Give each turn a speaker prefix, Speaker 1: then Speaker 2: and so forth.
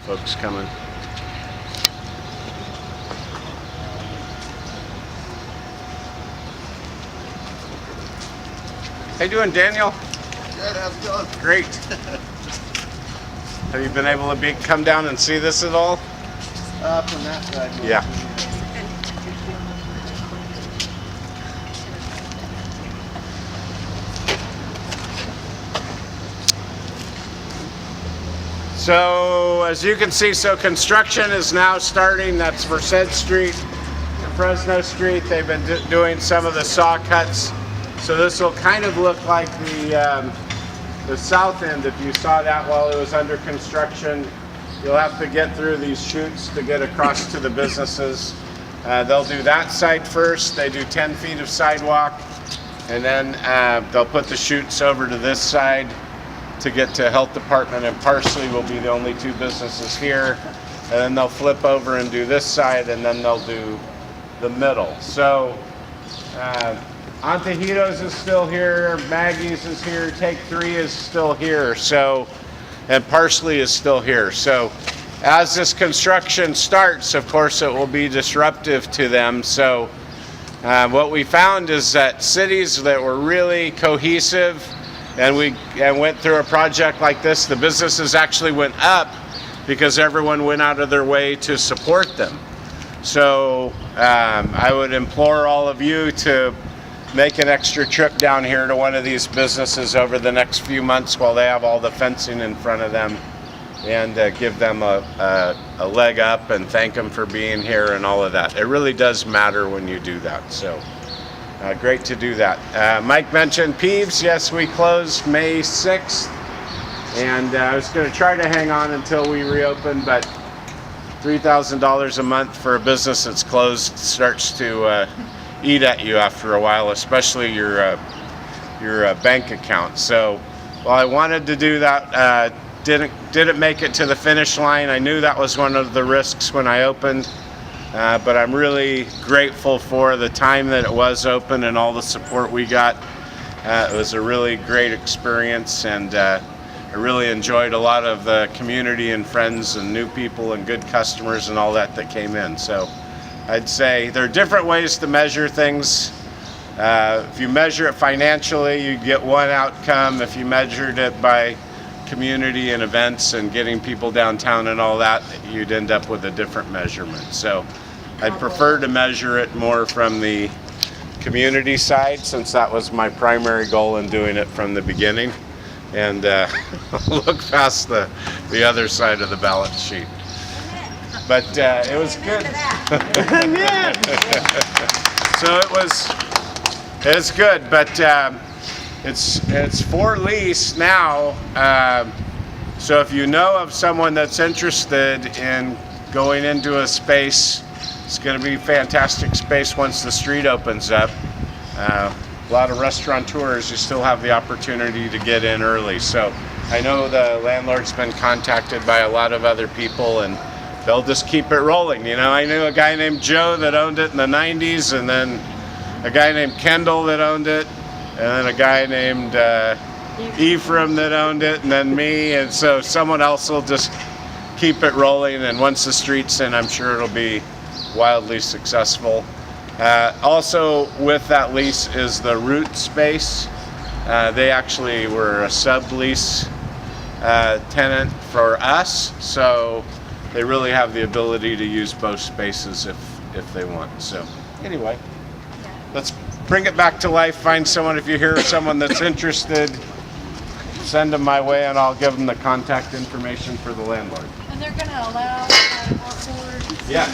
Speaker 1: folks coming. How you doing, Daniel?
Speaker 2: Good, how's it going?
Speaker 1: Great. Have you been able to come down and see this at all?
Speaker 2: From that side.
Speaker 1: Yeah. So as you can see, construction is now starting. That's Merced Street and Fresno Street. They've been doing some of the saw cuts. So this will kind of look like the south end. If you saw that while it was under construction, you'll have to get through these chutes to get across to the businesses. They'll do that side first. They do 10 feet of sidewalk, and then they'll put the chutes over to this side to get to Health Department, and Parsley will be the only two businesses here. And then they'll flip over and do this side, and then they'll do the middle. So Antojitos is still here, Maggie's is here, Take 3 is still here, so, and Parsley is still here. So as this construction starts, of course, it will be disruptive to them. So what we found is that cities that were really cohesive and went through a project like this, the businesses actually went up because everyone went out of their way to support them. So I would implore all of you to make an extra trip down here to one of these businesses over the next few months while they have all the fencing in front of them, and give them a leg up and thank them for being here and all of that. It really does matter when you do that. So great to do that. Mike mentioned Peeves. Yes, we closed May 6th, and I was going to try to hang on until we reopen, but $3,000 a month for a business that's closed starts to eat at you after a while, especially your bank account. So while I wanted to do that, didn't make it to the finish line. I knew that was one of the risks when I opened, but I'm really grateful for the time that it was open and all the support we got. It was a really great experience, and I really enjoyed a lot of the community and friends and new people and good customers and all that came in. So I'd say there are different ways to measure things. If you measure it financially, you get one outcome. If you measured it by community and events and getting people downtown and all that, you'd end up with a different measurement. So I'd prefer to measure it more from the community side, since that was my primary goal in doing it from the beginning, and look past the other side of the balance sheet. But it was good. So it's good, but it's for lease now. So if you know of someone that's interested in going into a space, it's going to be fantastic space once the street opens up. A lot of restaurateurs, you still have the opportunity to get in early. So I know the landlord's been contacted by a lot of other people, and they'll just keep it rolling. You know, I knew a guy named Joe that owned it in the 90s, and then a guy named Kendall that owned it, and then a guy named Ephraim that owned it, and then me, and so someone else will just keep it rolling, and once the street's in, I'm sure it'll be wildly successful. Also with that lease is the Root space. They actually were a sublease tenant for us, so they really have the ability to use both spaces if they want. So anyway, let's bring it back to life. Find someone, if you hear someone that's interested, send them my way, and I'll give them the contact information for the landlord.
Speaker 3: And they're going to allow outdoors?
Speaker 1: Yes.